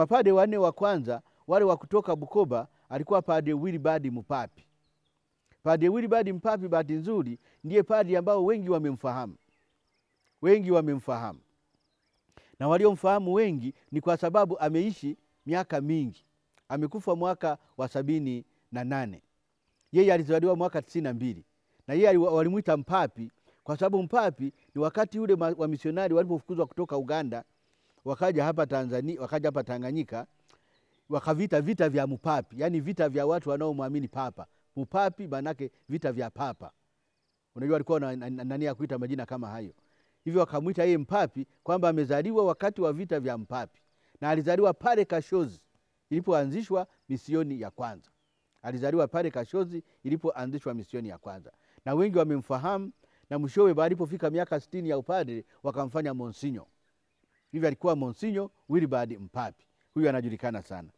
mapade wanne wa kwanza wale wa kutoka Bukoba alikuwa Padre Wilibard Mpapi. Padre Wilibard Mpapi bahati nzuri ndiye padre ambao wengi wamemfahamu. Wengi wamemfahamu. Na waliomfahamu wengi ni kwa sababu ameishi miaka mingi. Amekufa mwaka wa 78. Yeye alizaliwa mwaka 92. Na yeye walimuita Mpapi kwa sababu Mpapi ni wakati ule wa misionari walipofukuzwa kutoka Uganda wakaja hapa Tanzania, wakaja hapa Tanganyika, wakavita vita vya Mpapi, yani vita vya watu wanaomwamini papa. Mpapi manake vita vya papa. Unajua alikuwa na nani ya kuita majina kama hayo. Hivyo wakamuita yeye Mpapi kwamba amezaliwa wakati wa vita vya Mpapi. Na alizaliwa pale Kashozi ilipoanzishwa misioni ya kwanza. Alizaliwa pale Kashozi ilipoanzishwa misioni ya kwanza. Na wengi wamemfahamu na mwishowe alipofika miaka 60 ya upadre wakamfanya Monsinyo. Hivyo alikuwa Monsinyo Wilibard Mpapi. Huyu anajulikana sana.